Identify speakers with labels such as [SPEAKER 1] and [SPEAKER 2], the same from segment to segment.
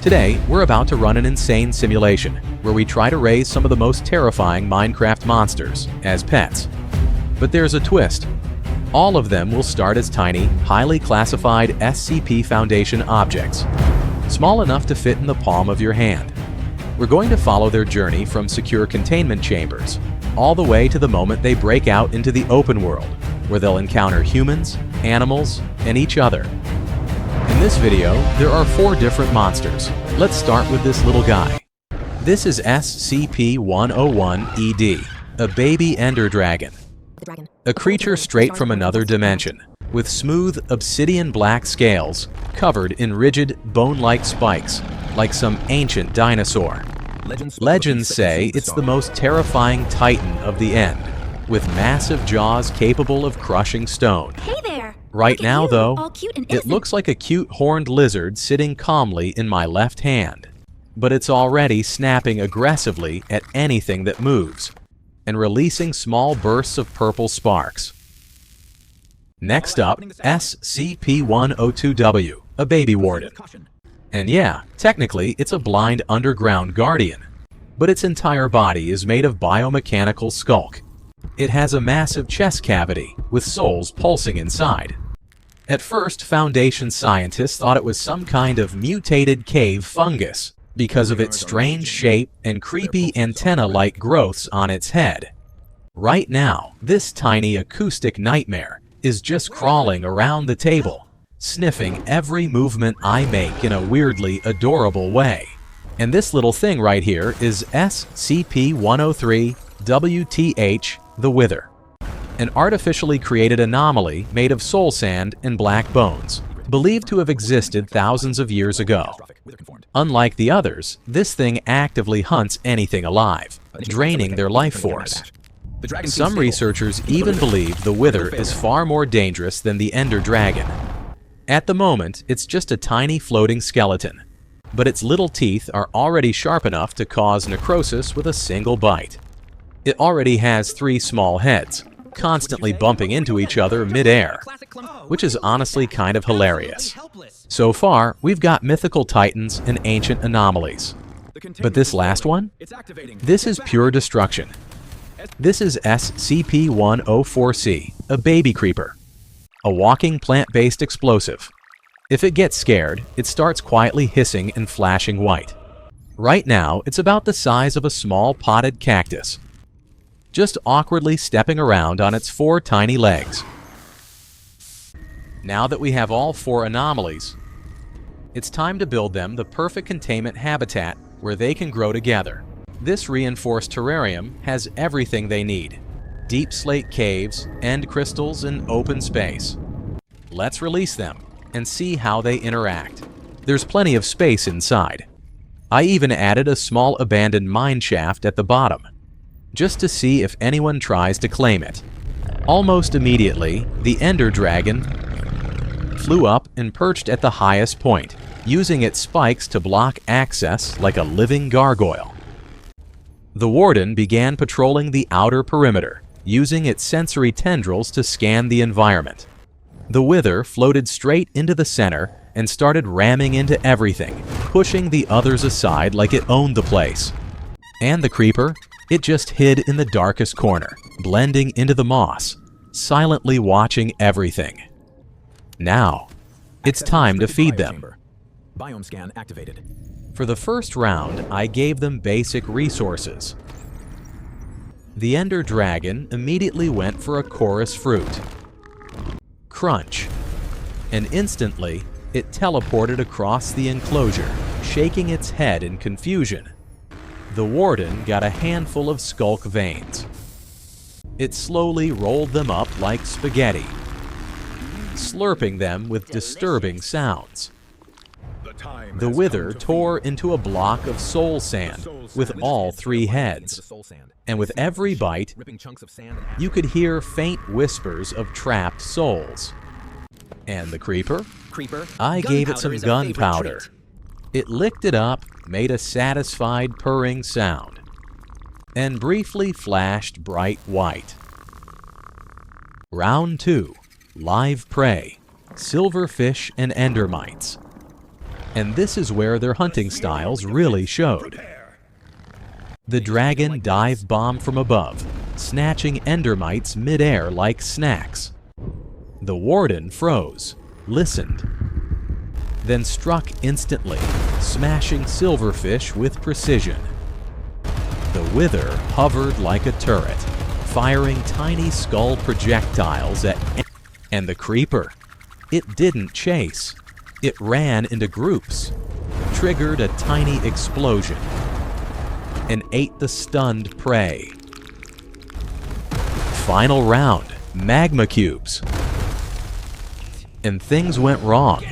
[SPEAKER 1] Today, we're about to run an insane simulation where we try to raise some of the most terrifying Minecraft monsters as pets. But there's a twist. All of them will start as tiny, highly classified SCP Foundation objects, small enough to fit in the palm of your hand. We're going to follow their journey from secure containment chambers all the way to the moment they break out into the open world, where they'll encounter humans, animals, and each other. In this video, there are 4 different monsters. Let's start with this little guy. This is SCP-101-ED, a baby ender dragon. A creature straight from another dimension, with smooth, obsidian black scales covered in rigid, bone-like spikes, like some ancient dinosaur. Legends say it's the most terrifying titan of the end, with massive jaws capable of crushing stone.
[SPEAKER 2] Hey there!
[SPEAKER 1] Right now, though,
[SPEAKER 2] all cute and
[SPEAKER 1] it
[SPEAKER 2] innocent.
[SPEAKER 1] looks like a cute horned lizard sitting calmly in my left hand. But it's already snapping aggressively at anything that moves, and releasing small bursts of purple sparks. Next up, SCP-102-W, a baby warden. And yeah, technically it's a blind underground guardian, but its entire body is made of biomechanical skulk. It has a massive chest cavity with souls pulsing inside. At first, Foundation scientists thought it was some kind of mutated cave fungus because of its strange shape and creepy antenna-like growths on its head. Right now, this tiny acoustic nightmare is just crawling around the table, sniffing every movement I make in a weirdly adorable way. And this little thing right here is SCP-103-WTH, the Wither, an artificially created anomaly made of soul sand and black bones, believed to have existed thousands of years ago. Unlike the others, this thing actively hunts anything alive, draining their life force. Some researchers even believe the Wither is far more dangerous than the Ender Dragon. At the moment, it's just a tiny floating skeleton, but its little teeth are already sharp enough to cause necrosis with a single bite. It already has 3 small heads, constantly bumping into each other mid-air, which is honestly kind of hilarious. So far, we've got mythical titans and ancient anomalies. But this last one? This is pure destruction. This is SCP-104-C, a baby creeper, a walking plant-based explosive. If it gets scared, it starts quietly hissing and flashing white. Right now, it's about the size of a small potted cactus, just awkwardly stepping around on its 4 tiny legs. Now that we have all 4 anomalies, it's time to build them the perfect containment habitat where they can grow together. This reinforced terrarium has everything they need: deep slate caves, end crystals, and open space. Let's release them and see how they interact. There's plenty of space inside. I even added a small abandoned mine shaft at the bottom, just to see if anyone tries to claim it. Almost immediately, the Ender Dragon flew up and perched at the highest point, using its spikes to block access like a living gargoyle. The Warden began patrolling the outer perimeter, using its sensory tendrils to scan the environment. The Wither floated straight into the center and started ramming into everything, pushing the others aside like it owned the place. And the Creeper? It just hid in the darkest corner, blending into the moss, silently watching everything. Now, it's time to feed them.
[SPEAKER 3] Biome scan activated.
[SPEAKER 1] For the first round, I gave them basic resources. The Ender Dragon immediately went for a chorus fruit. Crunch. And instantly, it teleported across the enclosure, shaking its head in confusion. The Warden got a handful of skulk veins. It slowly rolled them up like spaghetti, slurping them with disturbing sounds. The Wither tore into a block of soul sand with all 3 heads, and with every bite, you could hear faint whispers of trapped souls. And the Creeper? I gave it some gunpowder. It licked it up, made a satisfied purring sound, and briefly flashed bright white. Round 2. Live prey, silverfish and endermites. And this is where their hunting styles really showed. The dragon dive bombed from above, snatching endermites mid-air like snacks. The warden froze, listened, then struck instantly, smashing silverfish with precision. The wither hovered like a turret, firing tiny skull projectiles at... And the creeper, it didn't chase. It ran into groups, triggered a tiny explosion, and ate the stunned prey. Final round, magma cubes. And things went wrong.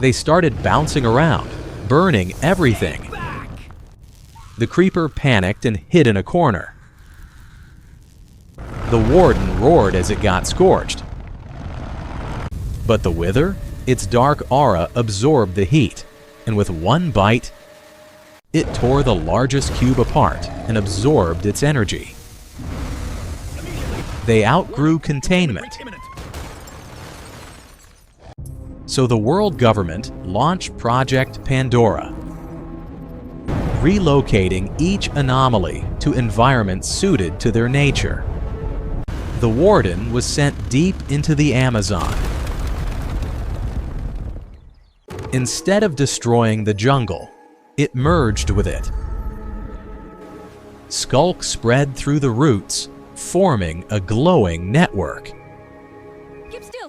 [SPEAKER 1] They started bouncing around, burning everything. The creeper panicked and hid in a corner. The warden roared as it got scorched. But the wither? Its dark aura absorbed the heat, and with one bite, it tore the largest cube apart and absorbed its energy. They outgrew containment. So the world government launched Project Pandora, relocating each anomaly to environments suited to their nature. The warden was sent deep into the Amazon. Instead of destroying the jungle, it merged with it. Skulk spread through the roots, forming a glowing network.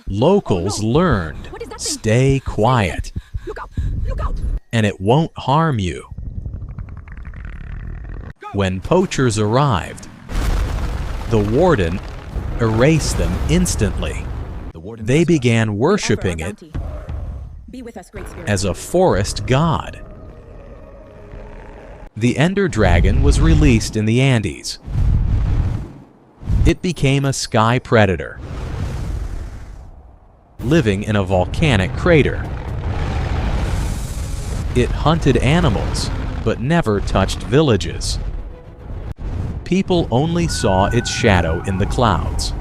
[SPEAKER 1] Locals learned, stay quiet, and it won't harm you. When poachers arrived, the warden erased them instantly. They began worshipping it as a forest god. The Ender Dragon was released in the Andes. It became a sky predator, living in a volcanic crater. It hunted animals, but never touched villages. People only saw its shadow in the clouds.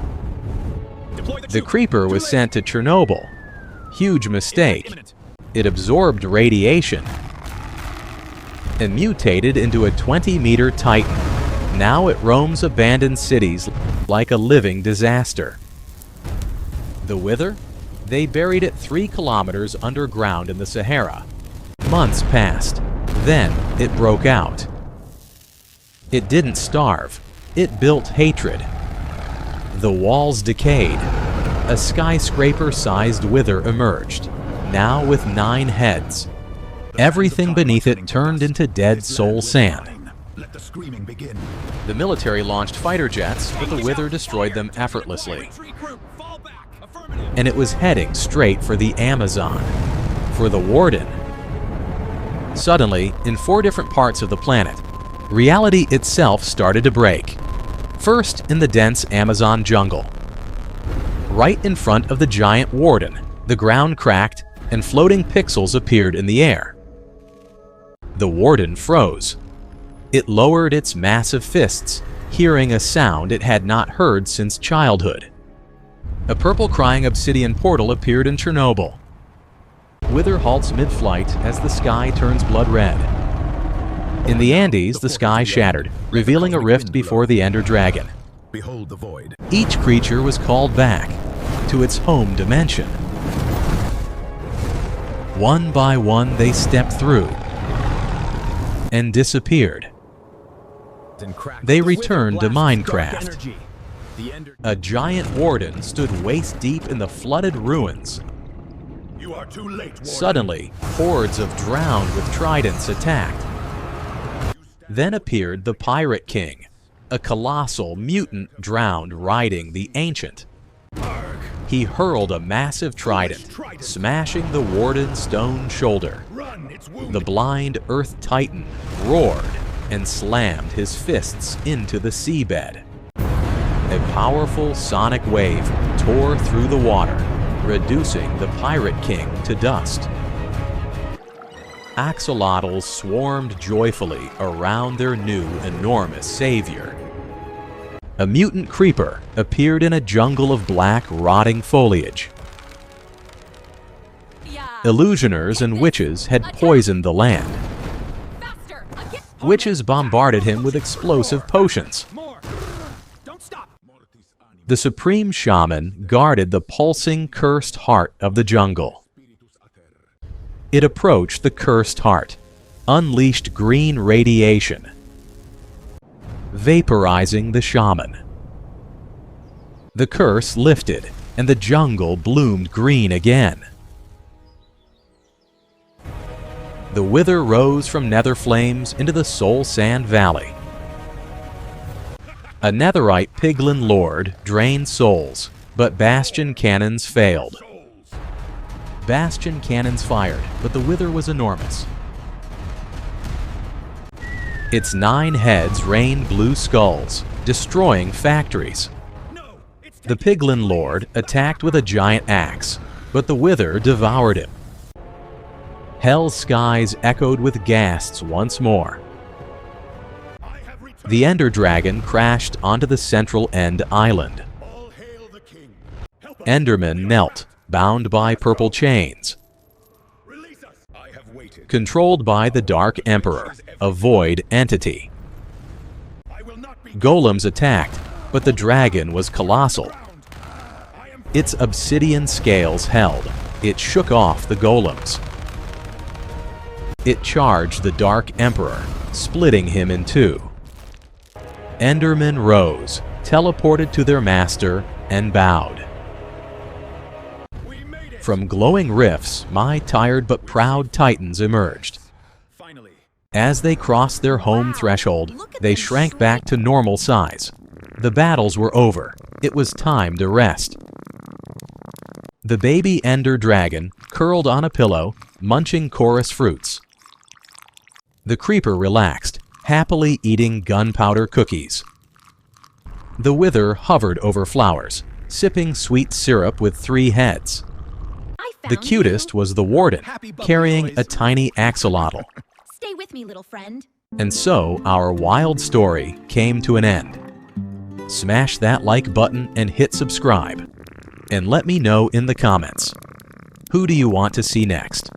[SPEAKER 1] The creeper was sent to Chernobyl. Huge mistake. It absorbed radiation and mutated into a 20-meter titan. Now it roams abandoned cities like a living disaster. The wither? They buried it 3 kilometers underground in the Sahara. Months passed. Then it broke out. It didn't starve. It built hatred. The walls decayed. A skyscraper-sized wither emerged, now with 9 heads. Everything beneath it turned into dead soul sand.
[SPEAKER 3] Let the screaming begin.
[SPEAKER 1] The military launched fighter jets, but the wither destroyed them effortlessly. And it was heading straight for the Amazon, for the warden. Suddenly, in 4 different parts of the planet, reality itself started to break. First, in the dense Amazon jungle. Right in front of the giant warden, the ground cracked and floating pixels appeared in the air. The warden froze. It lowered its massive fists, hearing a sound it had not heard since childhood. A purple crying obsidian portal appeared in Chernobyl. Wither halts mid-flight as the sky turns blood red. In the Andes, the sky shattered, revealing a rift before the Ender Dragon.
[SPEAKER 3] Behold the void.
[SPEAKER 1] Each creature was called back to its home dimension. One by one, they stepped through and disappeared. They returned to Minecraft. A giant warden stood waist-deep in the flooded ruins.
[SPEAKER 3] You are too late, Warden.
[SPEAKER 1] Suddenly, hordes of drowned with tridents attacked. Then appeared the Pirate King, a colossal mutant drowned riding the Ancient. He hurled a massive trident, smashing the warden's stone shoulder. The blind Earth Titan roared and slammed his fists into the seabed. A powerful sonic wave tore through the water, reducing the Pirate King to dust. Axolotls swarmed joyfully around their new enormous savior. A mutant creeper appeared in a jungle of black, rotting foliage.
[SPEAKER 2] Yeah.
[SPEAKER 1] Illusioners and witches had poisoned the land.
[SPEAKER 2] Faster! Again!
[SPEAKER 1] Witches bombarded him with explosive potions.
[SPEAKER 2] More! Don't stop!
[SPEAKER 1] The supreme shaman guarded the pulsing, cursed heart of the jungle. It approached the cursed heart, unleashed green radiation, vaporizing the shaman. The curse lifted, and the jungle bloomed green again. The wither rose from nether flames into the Soul Sand Valley. A netherite piglin lord drained souls, but bastion cannons failed. Bastion cannons fired, but the wither was enormous. Its 9 heads rained blue skulls, destroying factories. The piglin lord attacked with a giant axe, but the wither devoured him. Hell's skies echoed with ghasts once more. The Ender Dragon crashed onto the central End Island. Endermen knelt, bound by purple chains. Controlled by the Dark Emperor, a void entity. Golems attacked, but the dragon was colossal. Its obsidian scales held. It shook off the golems. It charged the Dark Emperor, splitting him in 2. Endermen rose, teleported to their master, and bowed. From glowing rifts, my tired but proud titans emerged. As they crossed their home threshold, they shrank back to normal size. The battles were over. It was time to rest. The baby Ender Dragon curled on a pillow, munching chorus fruits. The creeper relaxed, happily eating gunpowder cookies. The wither hovered over flowers, sipping sweet syrup with 3 heads. The cutest was the Warden, carrying a tiny axolotl.
[SPEAKER 2] Stay with me, little friend.
[SPEAKER 1] And so our wild story came to an end. Smash that like button and hit subscribe. And let me know in the comments, who do you want to see next?